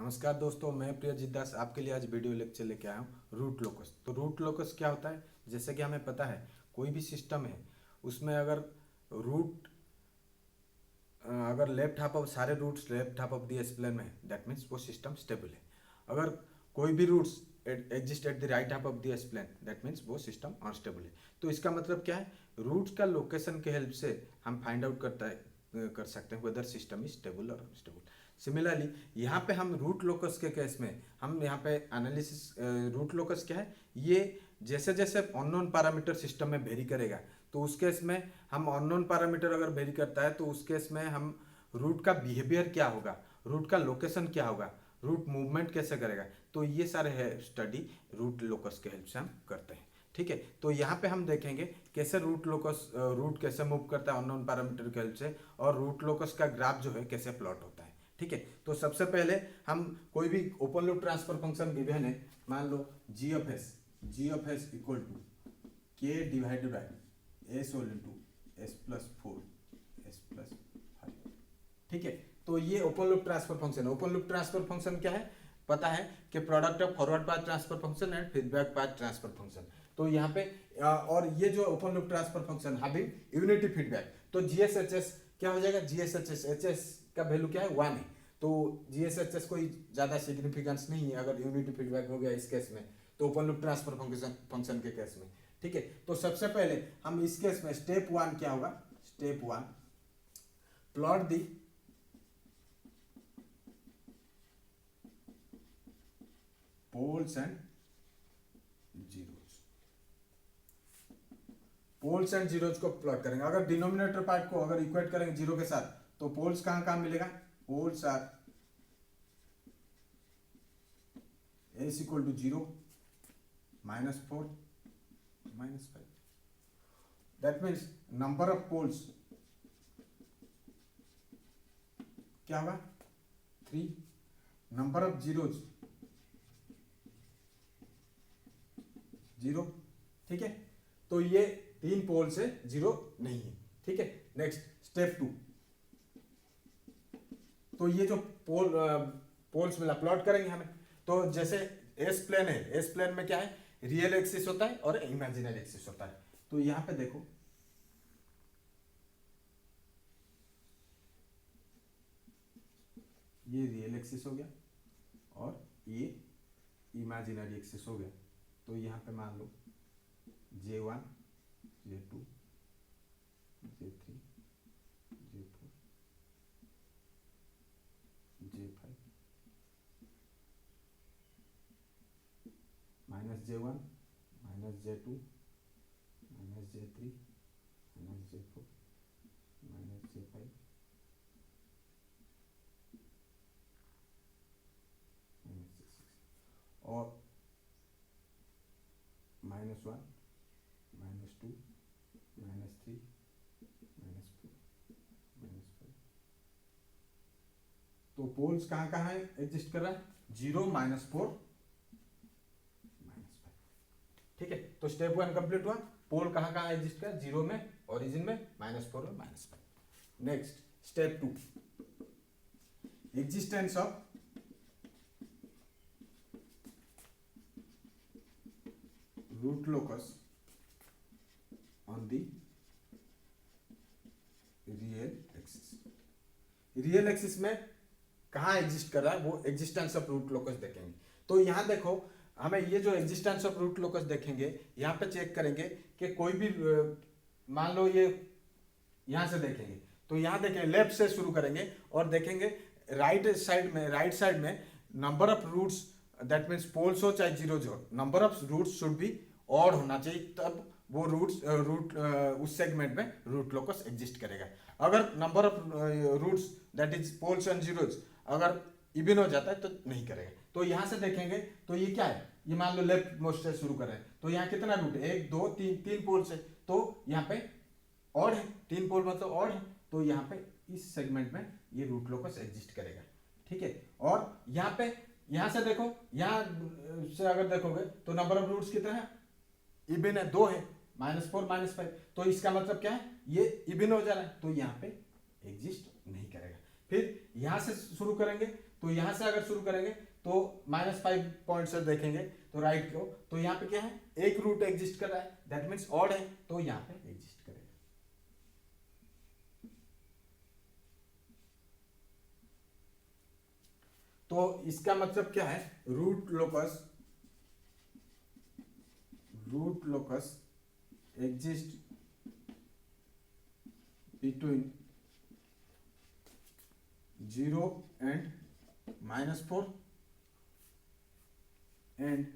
नमस्कार दोस्तों, मैं प्रियजीत दास आपके लिए आज वीडियो लेक्चर लेके आया हूँ रूट लोकस। तो रूट लोकस क्या होता है? जैसे कि हमें पता है कोई भी सिस्टम है उसमें अगर रूट अगर लेफ्ट हाफ ऑफ सारे roots left half of the s plane में है, दैट मीन्स वो सिस्टम स्टेबल है। अगर कोई भी roots exist at the right half of the s plane, that means वो सिस्टम अनस्टेबल है। तो इसका मतलब क्या है? रूट्स का लोकेशन के हेल्प से हम फाइंड आउट कर सकते हैं वेदर सिस्टम इज स्टेबल और अनस्टेबल। सिमिलरली यहाँ पे हम रूट लोकस के केस में हम यहाँ पे एनालिसिस रूट लोकस क्या है, ये जैसे जैसे अननोन पैरामीटर सिस्टम में वेरी करेगा तो उस केस में हम अननोन पैरामीटर अगर वेरी करता है तो उस केस में हम रूट का बिहेवियर क्या होगा, रूट का लोकेशन क्या होगा, रूट मूवमेंट कैसे करेगा, तो ये सारे है स्टडी रूट लोकस के हेल्प से हम करते हैं। ठीक है, तो यहाँ पे हम देखेंगे कैसे रूट लोकस रूट कैसे मूव करता है अननोन पैरामीटर के हेल्प से, और रूट लोकस का ग्राफ जो है कैसे प्लॉट होता है। ठीक है, तो सबसे पहले हम कोई भी open loop transfer function given है, मान लो G of s equal to K divided by s whole into s plus 4 s plus 5। ठीक है, तो ये ओपन लूप ट्रांसफर फंक्शन है। ओपन लूप ट्रांसफर फंक्शन क्या है पता है कि product of forward path transfer function and feedback path transfer function. तो यहाँ पे और ये जो open loop transfer function having unity feedback, तो जीएसएचएस क्या हो जाएगा? जीएसएचएस एचएस का वैल्यू क्या है? 1 है। तो जीएसएचएस कोई ज्यादा सिग्निफिकेंस नहीं है अगर यूनिटी फीडबैक हो गया इस केस में, तो ओपन लूप ट्रांसफर फंक्शन के केस में। ठीक है, तो सबसे पहले हम इस केस में स्टेप 1 क्या होगा? Step 1 plot the poles and zeros. Poles and zeros को प्लॉट करेंगे। अगर डिनोमिनेटर पार्ट को अगर इक्वेट करेंगे जीरो के साथ तो पोल्स कहां कहां मिलेगा? Poles are s equal to 0 -4 -5। That means number of poles क्या होगा? 3। Number of zeros 0। ठीक है, तो ये 3 पोल से 0 नहीं है। ठीक है, नेक्स्ट स्टेप 2, तो ये जो पोल्स मिला प्लॉट करेंगे हमें। तो जैसे एस प्लेन है, एस प्लेन में क्या है? रियल एक्सिस होता है और इमेजिनरी एक्सिस होता है। तो यहां पे देखो ये रियल एक्सिस हो गया और ये इमेजिनरी एक्सिस हो गया। तो यहाँ पे मान लो J1 J2 J3 J4 J5 -J1 -J2 -J3 -J4 -J5 -J6 और -1 -2 -3 -4 -5। तो पोल्स कहां कहां एग्जिस्ट कर रहा है? 0 -4 -5। ठीक है, तो स्टेप 1 कंप्लीट हुआ। पोल कहां कहां एग्जिस्ट कर? 0 में, ओरिजिन में, -4 में, -5। Next step 2 existence of root locus on the real axis. Real axis में कहां एग्जिस्ट कर रहा है वो एग्जिस्टेंस ऑफ रूट लोकस देखेंगे। तो यहां देखो हमें ये जो एग्जिस्टेंस ऑफ रूट लोकस देखेंगे, यहां पे चेक करेंगे कि कोई भी मान लो ये यहां से देखेंगे, तो यहां देखेंगे लेफ्ट से शुरू करेंगे और देखेंगे राइट साइड में number of roots, that means poles हो चाहे जीरोज हो, number of roots should be odd होना चाहिए, तब वो रूट उस सेगमेंट में रूट लोकस एग्जिस्ट करेगा। अगर number of roots that is poles and zeros अगर इवन हो जाता है तो नहीं करेगा। तो यहां से देखेंगे तो ये क्या है? ये मान लो लेफ्ट मोस्ट से शुरू कर रहे हैं, तो यहाँ कितना रूट है? 1 2 3 पोल्स है, तो यहाँ पे ऑड है, 3 पोल मतलब ऑड है, तो यहाँ पे इस सेगमेंट में ये रूट लोकस एग्जिस्ट करेगा। ठीक है, और यहाँ पे यहां से देखो, यहां से अगर देखोगे तो नंबर ऑफ रूट्स कितना है? इवन है, 2 है, -4 -5। तो इसका मतलब क्या है? ये इवन हो जा रहा है, तो यहाँ पे एग्जिस्ट नहीं करेगा। फिर यहां से शुरू करेंगे तो यहां से अगर शुरू करेंगे तो -5 पॉइंट से देखेंगे तो राइट को, तो यहाँ पे क्या है, एक रूट एग्जिस्ट कर रहा है, दैट मीन्स ऑड है, तो यहाँ पे एग्जिस्ट करेगा। तो इसका मतलब क्या है, root locus exist between 0 and -4 and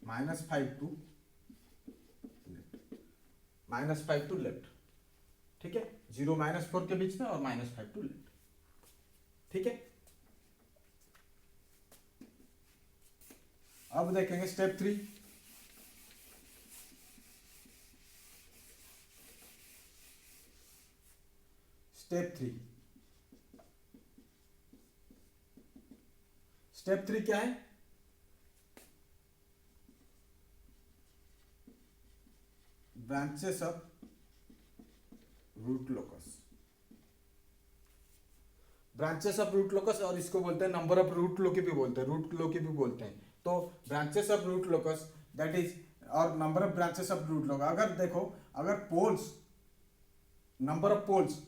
-5 to left, ठीक है, 0 -4 के बीच में और -5 टू लेफ्ट, ठीक है। अब देखेंगे स्टेप 3। स्टेप 3 क्या है, branches of root locus. Branches of root locus, और इसको बोलते हैं नंबर ऑफ रूट लोकी भी बोलते हैं, रूट लोकी भी बोलते हैं। तो branches of root locus that is, और number of branches of root locus, अगर देखो, अगर poles, number of poles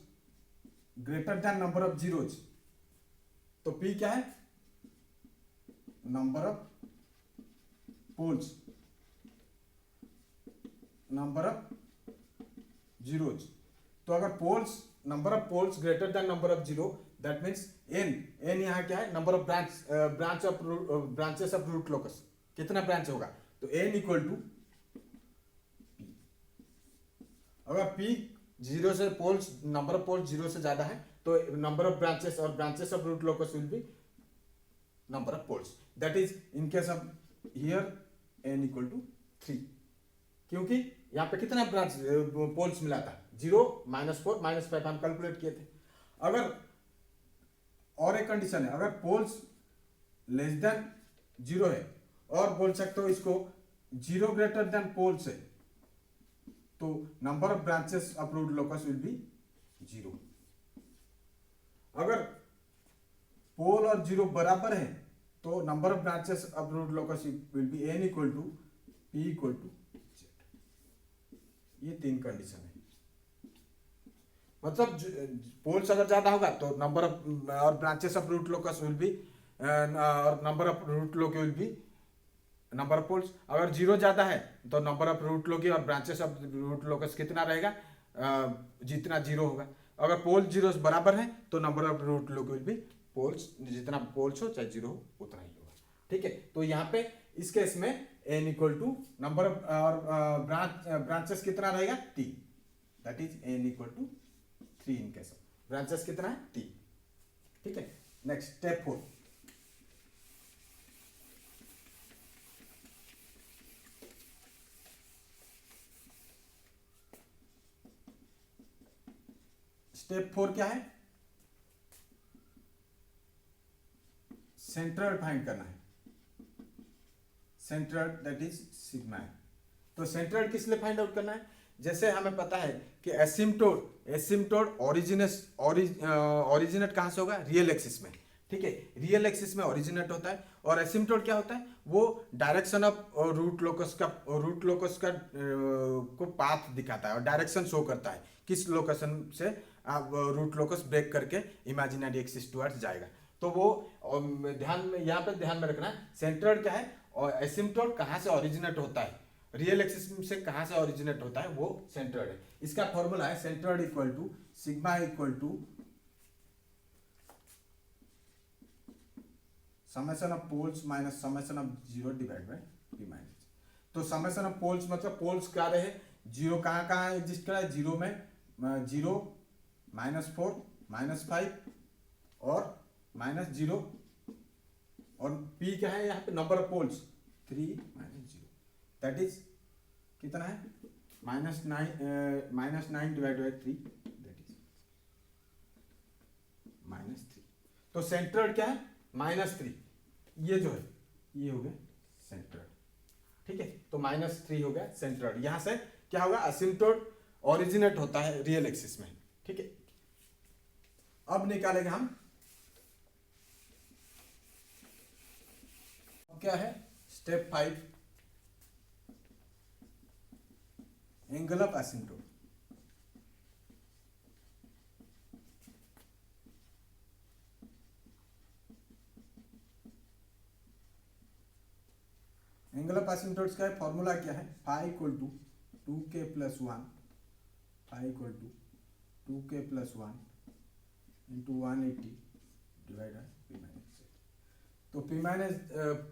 greater than number of zeros, तो पी क्या है, number of poles, number of zeros. तो अगर poles, number of poles greater than number of zero, that means N यहाँ क्या है, number of branches of root locus, कितना branch होगा, तो एन इक्वल टू पी। अगर पी जीरो से, poles, number of poles zero से ज्यादा है, तो नंबर ऑफ ब्रांचेस और branches of root locus will be number of poles, that is in case of here n equal to 3, क्योंकि यहाँ पे कितना ब्रांच पोल्स मिला था, 0, -4, -5 हम कैलकुलेट किए थे। अगर और एक कंडीशन है, अगर पोल्स लेस देन 0 है, और बोल सकते हो इसको 0 ग्रेटर देन पोल्स है, तो number of branches of root locus will be 0। अगर पोल और 0 बराबर है, तो number of branches of root locus will be n equal to p equal to z। ये 3 कंडीशन है, मतलब पोल्स अगर ज्यादा होगा तो नंबर ऑफ और branches of root locus will be, और number of root loci will be number of poles. अगर 0 ज्यादा है तो नंबर ऑफ रूट लोकी और ब्रांचेस ऑफ रूट लोकस कितना रहेगा, जितना 0 होगा। अगर पोल 0 बराबर है तो number of root loci will be poles, जितना पोल्स हो चाहे 0 हो उतना ही होगा, ठीक है। तो यहाँ पे इस केस में n equal to number of और ब्रांचेस कितना रहेगा, 3, that is n equal to 3 in case of branches कितना है, 3, ठीक है। Next step 4। स्टेप 4 क्या है, सेंट्रल फाइंड करना है, सेंट्रल दैट इज सिग्मा। तो सेंट्रल किस लिए फाइंड आउट करना है, जैसे हमें पता है कि एसिम्पटोट ओरिजिनेट कहां से होगा, रियल एक्सिस में, ठीक है, रियल एक्सिस में ओरिजिनेट होता है। और एसिम्पटोट क्या होता है, वो डायरेक्शन ऑफ रूट लोकस का को पाथ दिखाता है और डायरेक्शन शो करता है, किस लोकेशन से आप रूट लोकस ब्रेक करके इमेजिनरी एक्सिस टुवर्ड्स जाएगा। तो वो ध्यान में, यहाँ पे ध्यान में रखना है, सेंट्रोइड क्या है और एसिम्पटोट कहाँ से ओरिजिनेट होता है, रियल एक्सिस से कहाँ से ओरिजिनेट होता है, वो सेंट्रोइड है। इसका फॉर्मूला है centroid equal to sigma equal to summation of poles minus summation of 0 divide by p minus. तो समेशन ऑफ पोल्स मतलब पोल्स क्या रहे, 0 कहाँ कहाँ एग्जिस्ट करा है, 0 में 0, -4, -5 और -0, और p क्या है यहाँ पे, number of poles 3 -0, that is कितना है, -9 डिवाइड बाय 3, दैट इज -3। तो सेंट्रोइड क्या है, -3, ये जो है ये हो गया सेंट्रोइड, ठीक है। तो -3 हो गया सेंट्रोइड। यहां से क्या होगा, असिम्पटोट ओरिजिनेट होता है रियल एक्सिस में, ठीक है। अब निकालेंगे हम क्या है step 5, angle of asymptote. Angle of asymptotes का फॉर्मूला क्या है, phi equal to 2k plus 1, phi equal to 2k plus 1 into 180 divide by P minus Z. तो पी माइनस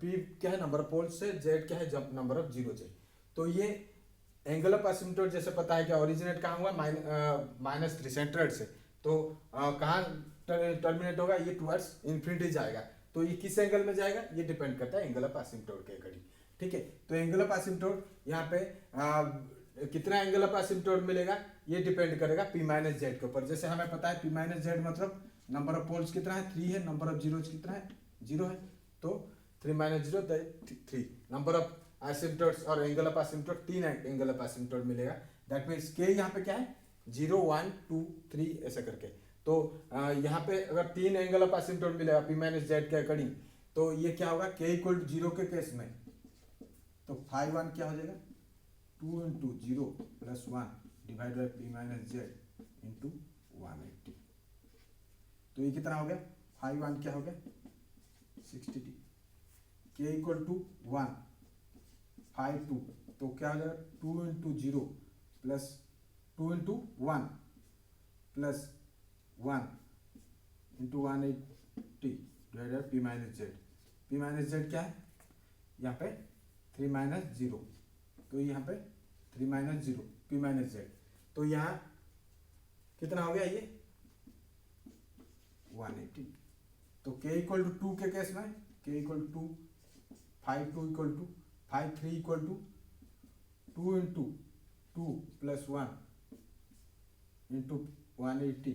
पी क्या है नंबर ऑफ पोल्स से, जेड क्या है जब नंबर ऑफ जीरो जेड। तो ये एंगल ऑफ एसिम्प्टोट जैसे पता है कि ओरिजिनेट कहाँ हुआ -3 सेंट्रोइड से, तो कहाँ टर्मिनेट होगा, ये टुवर्ड्स इन्फिनिटी जाएगा। तो ये किस एंगल में जाएगा, ये डिपेंड करता है एंगल ऑफ एसिम्प्टोट के अकॉर्डिंग। ठीक है, तो एंगल ऑफ एसिम्प्टोट यहाँ पे कितना एंगल ऑफ एसिम्प्टोट मिलेगा, ये डिपेंड करेगा पी माइनस जेड के ऊपर। जैसे हमें पता है पी माइनस जेड मतलब नंबर ऑफ पोल्स कितना है 3 है, नंबर ऑफ जीरोज कितना है 0 है, तो 3 माइनस 0 3 नंबर ऑफ एसिम्प्टोट्स और angle of asymptote 3 angle of asymptote मिलेगा। दैट मीन्स के यहाँ पे क्या है 0 1 2 3 ऐसा करके। तो यहाँ पे अगर 3 एंगल ऑफ एसिम्प्टोट मिलेगा पी माइनस जेड के अकॉर्डिंग, तो ये क्या होगा के इक्वल 0 के केस में, तो फाई 1 क्या हो जाएगा 2 into 0 plus 1 divide by P minus Z into 180। तो ये कितना हो गया, फाई 1 क्या हो गया 60 डी, के इक्वल टू 1 फाई 2, तो क्या हो जाएगा 2 into 0 plus 2 into 1 plus 1 into 180 divide by P minus Z. P minus Z क्या है यहाँ पे 3 माइनस 0, तो यहाँ पे 3 माइनस 0 पी माइनस जेड, तो यहाँ कितना हो गया ये 180। तो k इक्वल टू 2 के केस में k equal to 5 2 equal to 5 3 equal to 2 into 2 plus 1 into 180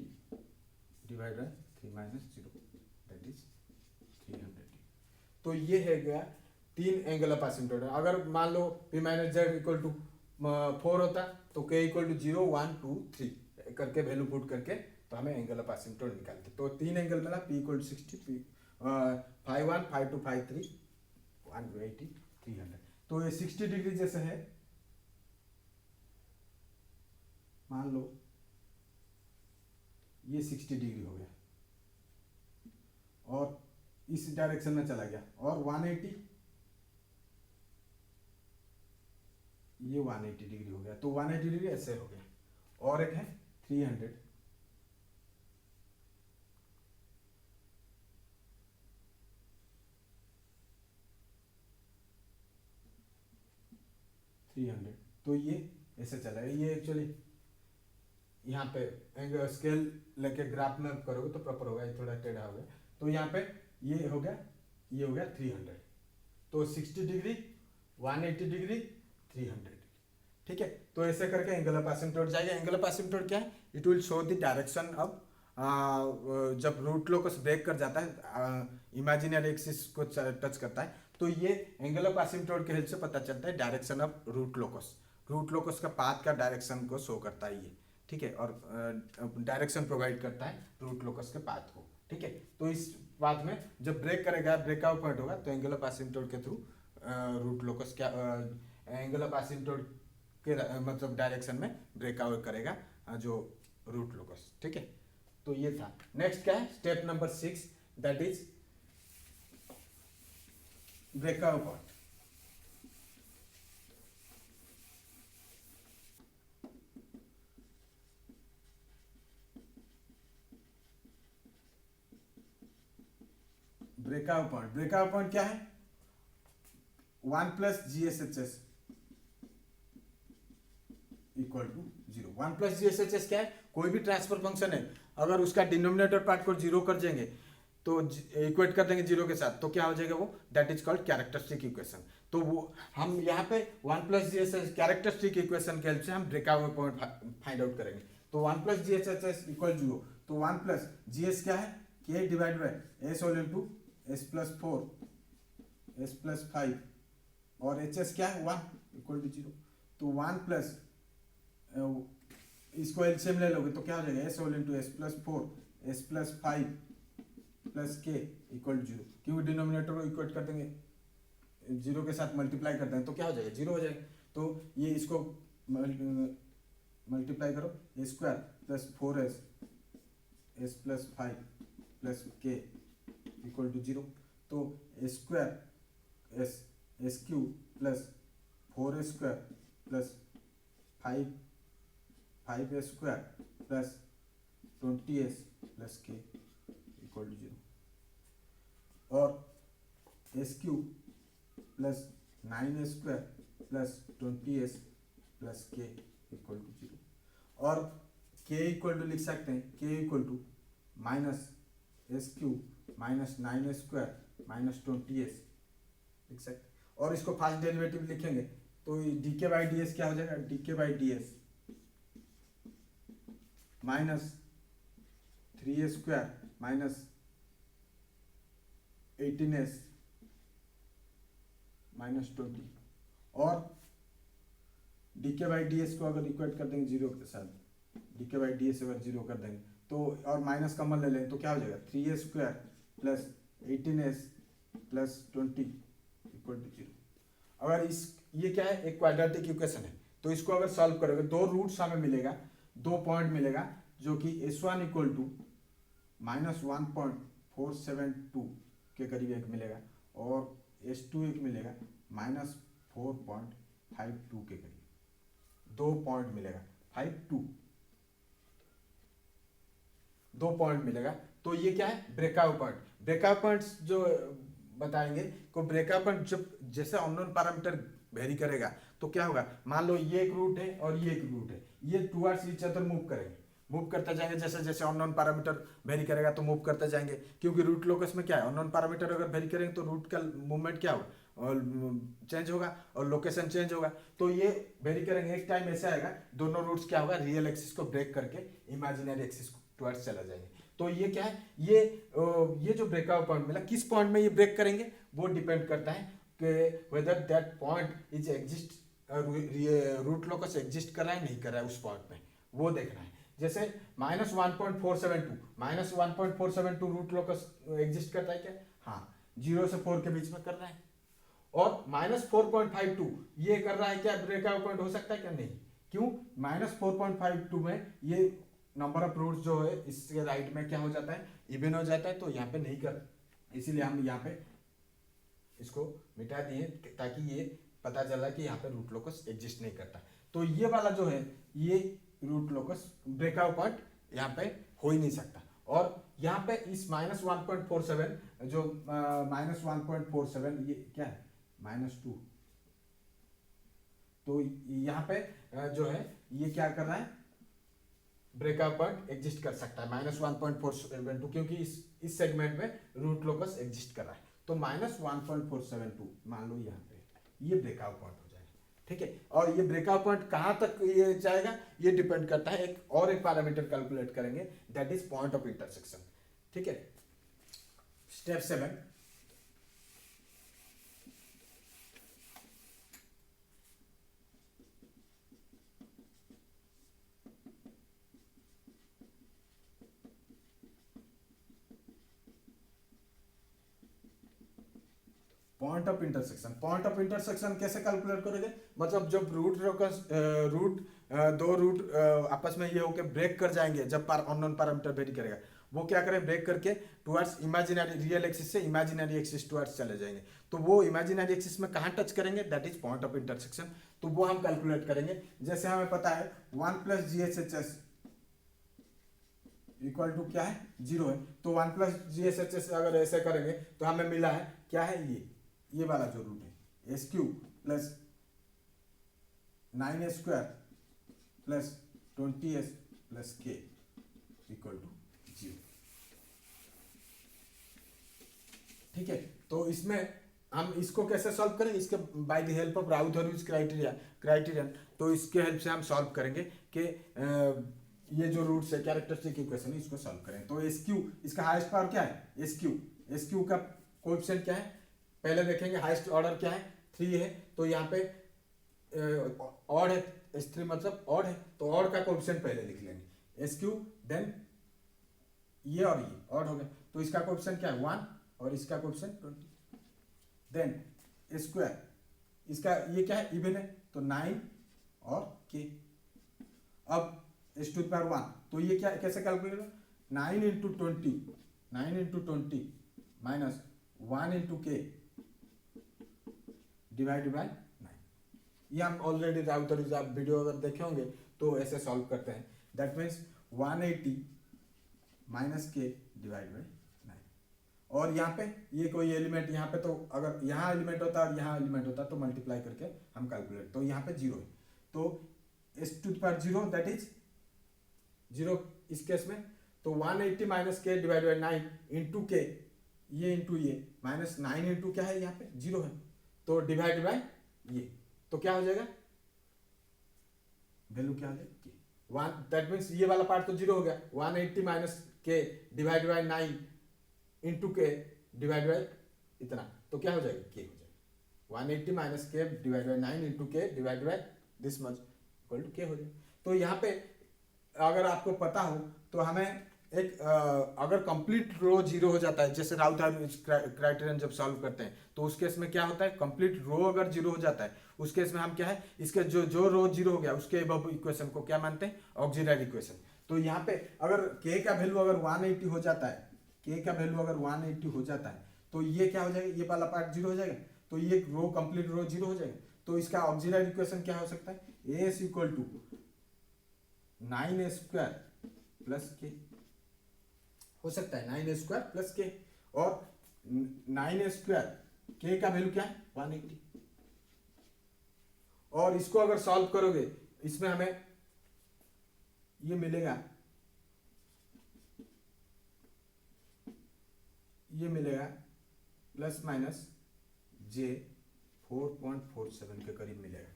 divide by 3 minus 0 that is 300। तो ये है गया 3 एंगल ऑफ एसिम्प्टोट। अगर मान लो P minus Z equal to 4 होता तो के इक्वल टू 0 1 2 3 करके वैल्यू पुट करके तो हमें एंगल ऑफ एसिम्प्टोट निकालते। तो 3 एंगल मिला पी इक्वल टू 60, पी फाई 1 फाई 2 फाई 3 180 300। तो ये 60 डिग्री जैसे है, मान लो ये 60 डिग्री हो गया और इस डायरेक्शन में चला गया, और 180 ये 180 डिग्री हो गया, तो 180 डिग्री ऐसे हो गया। और एक है 300, तो ये ऐसे चला है। ये एक्चुअली यहाँ पे एंगल स्केल लेके ग्राफ में करोगे तो प्रॉपर होगा, ये थोड़ा टेढ़ा हो गया। तो यहाँ पे ये हो गया, ये हो गया 300। तो 60 डिग्री 180 डिग्री 300। ठीक है, तो ऐसे करके एंगल ऑफ एसिम्प्टोट जाएगा। एंगल ऑफ एसिम्प्टोट क्या है, it will show the direction of जब रूट लोकस ब्रेक कर जाता है इमेजिनरी एक्सिस को टच करता है, तो ये एंगल ऑफ एसिम्प्टोट के हेल्प से पता चलता है direction of root locus. Root locus का पाथ का डायरेक्शन को शो करता है ये। ठीक है, और डायरेक्शन प्रोवाइड करता है रूट लोकस के पाथ को। ठीक है, तो इस पाथ में जब ब्रेक करेगा, ब्रेकआउट पॉइंट होगा, तो एंगल ऑफ एसिम्प्टोट के थ्रू रूट लोकस क्या एंगल ऑफ एसिम्प्टोट के मतलब डायरेक्शन में ब्रेकआउट करेगा जो रूट लोकस। ठीक है, तो ये था। नेक्स्ट क्या है, step number 6, that is breakout point. Breakout point, breakout point क्या है 1 plus GSHS equal to 0। 1 plus GSHS क्या है, कोई भी ट्रांसफर फंक्शन है, अगर उसका डिनोमिनेटर पार्ट को 0 कर देंगे तो इक्वेट कर देंगे 0 के साथ, तो क्या हो जाएगा वो, that is called characteristic equation. तो वो हम यहाँ पे 1 प्लस GSHS कैरेक्टरिस्टिक इक्वेशन के हेल्प से हम ब्रेकआउट पॉइंट फाइंड आउट करेंगे। तो 1 प्लस GSHS इक्वल 0, तो 1 प्लस GS क्या है, K divide by S whole into S plus 4 S plus 5 और HS क्या है 1 इक्वल टू 0। तो 1 प्लस इसको एलसीएम ले लोगे तो क्या हो जाएगा S whole into S plus 4 S plus 5 plus K equal to 0, क्योंकि डिनोमिनेटर को इक्वेट कर देंगे जीरो के साथ मल्टीप्लाई करते हैं तो क्या हो जाएगा, जीरो हो जाएगा। तो ये इसको मल्टीप्लाई करो, A square plus 4s S plus 5 plus K equal to zero. तो A square S cube plus 4 square plus 5 square plus 20s plus K equal to zero. और S cube plus 9 square plus 20s plus K equal to zero. और K equal to लिख सकते हैं, K equal to minus S cube minus 9 square minus 20s लिख सकते हैं। और इसको फास्ट डेरिवेटिव लिखेंगे तो डी के बाई डी एस क्या हो जाएगा, डी के by D S minus 3 square minus 18s minus 20। और डी के बाई डी एस को अगर इक्वेट कर देंगे जीरो के साथ, डी के बाई डी एस अगर जीरो कर देंगे तो और माइनस कॉमन ले लें तो क्या हो जाएगा, 3 square plus 18s plus 20 equal to zero. अगर इस ये क्या है, एक क्वाड्रेटिक इक्वेशन है, तो इसको अगर सॉल्व करोगे दो रूट्स हमें मिलेगा, दो पॉइंट मिलेगा जो कि S1 इक्वल टू माइनस 1.472 के करीब एक मिलेगा और S2 एक मिलेगा माइनस 4.52 के करीब, दो पॉइंट मिलेगा 52, दो पॉइंट मिलेगा। तो ये क्या है, ब्रेकआउट पॉइंट। ब्रेकआउट पॉइंट्स जो बताएंगे को ब्रेकआउट पॉइंट जब जैसे अननोन पैरामीटर वेरी करेगा तो क्या होगा, मान लो ये एक रूट है और ये एक रूट है, ये टुवर्ड्स ईच अदर मूव करेंगे, मूव करते जाएंगे जैसे जैसे अननोन पैरामीटर वेरी करेगा तो मूव करते जाएंगे, क्योंकि रूट लोकस में क्या है, अननोन पैरामीटर अगर वेरी करेंगे तो रूट का मूवमेंट क्या होगा, और चेंज होगा और लोकेशन चेंज होगा। तो ये वेरी करेंगे, एक टाइम ऐसा आएगा दोनों रूट्स क्या होगा, रियल एक्सिस को ब्रेक करके इमेजिनरी एक्सिस टुवर्ड्स चला जाएंगे। तो ये क्या है, ये जो ब्रेकआउट पॉइंट मिला किस पॉइंट में ये ब्रेक करेंगे वो डिपेंड करता है कि whether that point is exist, root locus exist कर रहा है नहीं कर रहा है उस पॉइंट में, वो देखना है। जैसे -1.472 रूट लोकस एग्जिस्ट करता है क्या, हाँ 0 से 4 के बीच में कर रहा है। और -4.52 ये कर रहा है क्या, ब्रेकआउट पॉइंट हो सकता है क्या, नहीं। क्यों, -4.52 में ये नंबर ऑफ रूट्स जो है इसके राइट में क्या हो जाता है, इवन हो जाता है, तो यहाँ पे नहीं कर, इसीलिए हम यहाँ पे इसको मिटा दिए ताकि ये पता चला कि यहाँ पे रूट लोकस एग्जिस्ट नहीं करता। तो ये वाला जो है ये रूट लोकस ब्रेकआउट पॉइंट यहाँ पे हो ही नहीं सकता। और यहाँ पे इस -1.47 जो -1.47 ये क्या है, -2, तो यहाँ पे जो है ये क्या कर रहा है, ब्रेकआउट पॉइंट एग्जिस्ट कर सकता है -1.472, क्योंकि इस सेगमेंट में रूट लोकस एग्जिस्ट कर रहा है। तो -1.472 मान लो यहाँ पे ये ब्रेकआउट पॉइंट हो जाएगा, ठीक है। और ये ब्रेकआउट पॉइंट कहाँ तक ये जाएगा ये डिपेंड करता है, एक और एक पैरामीटर कैलकुलेट करेंगे that is point of intersection, ठीक है। Step 7, point of intersection. Point of intersection कैसे कैलकुलेट करोगे, मतलब जब दो रूट आपस में ये होकर ब्रेक कर जाएंगे, जब अननोन पैरामीटर वेरी करेगा वो क्या करें, ब्रेक करके टुवर्ड्स इमेजिनरी रियल एक्सिस से इमेजिनरी एक्सिस टुवर्ड्स चले जाएंगे। तो वो इमेजिनरी एक्सिस में कहाँ टच करेंगे, that is point of intersection. तो वो हम कैलकुलेट करेंगे। जैसे हमें पता है 1 + GHHS इक्वल टू क्या है, 0 है। तो 1 + GHHS अगर ऐसे करेंगे तो हमें मिला है क्या है, ये वाला जो रूट है SQ plus 9 square plus 20s plus k equal to 0, ठीक है। तो इसमें हम इसको कैसे सॉल्व करेंगे, इसके by the help of Routh criterion. तो इसके हेल्प से हम सॉल्व करेंगे कि ये जो रूट्स है कैरेक्टरिस्टिक इक्वेशन है इसको सॉल्व करें। तो SQ इसका हाईएस्ट पावर क्या है, SQ का कोएफिशिएंट क्या है, पहले देखेंगे हाईएस्ट ऑर्डर क्या है, 3 है। तो यहाँ पे ऑड है, S3 मतलब ऑड है, तो ऑड का कोएफिशिएंट पहले लिख लेंगे SQ, देन ये और ये ऑड हो गए, तो इसका कोएफिशिएंट क्या है 1 और इसका कोएफिशिएंट 20। देन स्क्वायर, इसका ये क्या है, इवन है, तो 9 और के। अब s⁻1, तो ये क्या कैसे कैलकुलेट होगा, 9 into 20, 9 into 20 minus 1 into k divide by 9। ये हम ऑलरेडी राउटर आप वीडियो अगर देखे होंगे तो ऐसे सॉल्व करते हैं। That means 180 minus k divide by 9। और यहाँ पे ये कोई एलिमेंट यहाँ पे, तो अगर यहाँ एलिमेंट होता और यहाँ एलिमेंट होता तो मल्टीप्लाई करके हम कैलकुलेट, तो यहाँ पे 0 है, तो s⁻0 दैट इज 0 इस केस में। तो 180 minus k divide by 9 into के, ये इंटू ये माइनस 9 इंटू क्या है, यहाँ पे 0 है, तो डिवाइड बाय ये, तो क्या हो जाएगा, वैल्यू क्या हो जाएगा, वन, दैट मीन्स ये वाला पार्ट तो 0 हो गया। 180 minus k divide by 9 into k divide bye इतना, तो क्या हो जाएगा, के हो जाएगा। 180 minus k divide by 9 into k divide by this much equal to k हो जाएगा। तो यहाँ पे अगर आपको पता हो तो हमें एक अगर कंप्लीट रो 0 हो जाता है, जैसे राउथ क्राइटेरियन जब सॉल्व करते हैं तो उस केस में क्या होता है, कंप्लीट रो अगर 0 हो जाता है उस केस में हम क्या है, इसके जो रो 0 हो गया उसके अबव इक्वेशन को क्या मानते हैं, ऑक्सिलरी इक्वेशन। तो यहाँ पे अगर k का वैल्यू अगर 180 हो जाता है, k का वैल्यू अगर 180 हो जाता है तो ये क्या हो जाएगा, ये वाला पार्ट 0 हो जाएगा, तो ये रो कंप्लीट रो 0 हो जाएगा। तो इसका ऑक्सिलरी इक्वेशन क्या हो सकता है, as equal to 9a square plus k हो सकता है, 9a स्क्वायर प्लस के, और 9a स्क्वायर के का वैल्यू क्या है 180, और इसको अगर सॉल्व करोगे इसमें हमें ये मिलेगा, ये मिलेगा प्लस माइनस जे 4.47 के करीब मिलेगा,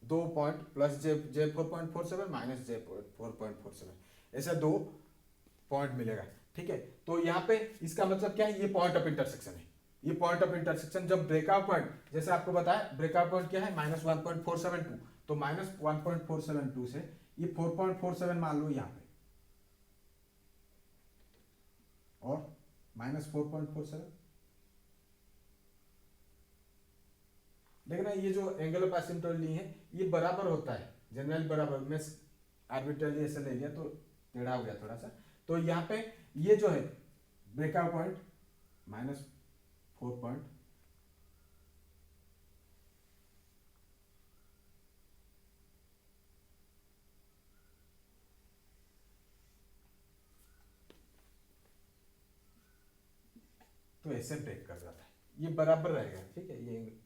2 पॉइंट प्लस जे 4.47 माइनस जे 4.47, ऐसा 2 पॉइंट मिलेगा। ठीक है, तो यहाँ पे इसका मतलब क्या है, ये पॉइंट ऑफ इंटरसेक्शन है, ये पॉइंट ऑफ इंटरसेक्शन जब ब्रेकआउट पॉइंट, जैसे आपको बताया ब्रेकआउट पॉइंट क्या है -1.472, तो -1.472 से ये 4.47 मान लो यहाँ पे, और -4.47, देखना ये जो एंगल ऑफ एसिम्पटोट ली है ये बराबर होता है, जनरली बराबर, मैं आर्बिट्रली ऐसे ले लिया तो टेढ़ा हो गया थोड़ा सा। तो यहाँ पे ये जो है ब्रेकआउट पॉइंट -4 पॉइंट, तो ऐसे ब्रेक कर जाता है, ये बराबर रहेगा। ठीक है, ये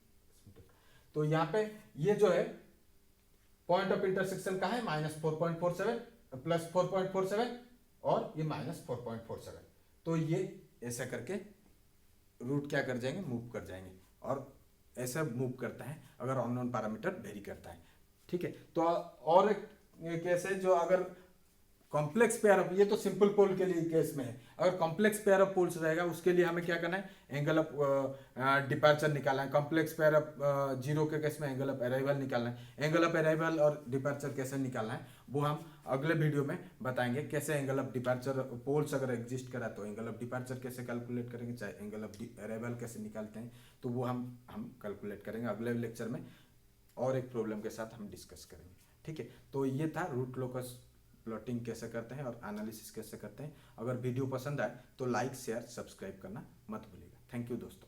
तो यहाँ पे ये जो है पॉइंट ऑफ इंटरसेक्शन का है -4.47 प्लस 4.47 और ये -4.47, तो ये ऐसा करके रूट क्या कर जाएंगे, मूव कर जाएंगे, और ऐसा मूव करता है अगर अननोन पैरामीटर वेरी करता है। ठीक है, तो और एक केस है जो अगर कॉम्प्लेक्स पेयर ऑफ, ये तो सिंपल पोल के लिए केस में है, अगर कॉम्प्लेक्स पेयर ऑफ पोल्स रहेगा उसके लिए हमें क्या करना है, एंगल ऑफ डिपार्चर निकालना है। कॉम्प्लेक्स पेयर ऑफ 0 के केस में एंगल ऑफ अराइवल निकालना है। एंगल ऑफ अराइवल और डिपार्चर कैसे निकालना है वो हम अगले वीडियो में बताएंगे, कैसे एंगल ऑफ डिपार्चर पोल्स अगर एग्जिस्ट करा तो एंगल ऑफ डिपार्चर कैसे कैलकुलेट करेंगे, चाहे एंगल ऑफ अराइवल कैसे निकालते हैं, तो वो हम कैलकुलेट करेंगे अगले लेक्चर में, और एक प्रॉब्लम के साथ हम डिस्कस करेंगे। ठीक है, तो ये था रूट लोकस प्लॉटिंग कैसे करते हैं और एनालिसिस कैसे करते हैं। अगर वीडियो पसंद आए तो लाइक शेयर सब्सक्राइब करना मत भूलिएगा। थैंक यू दोस्तों।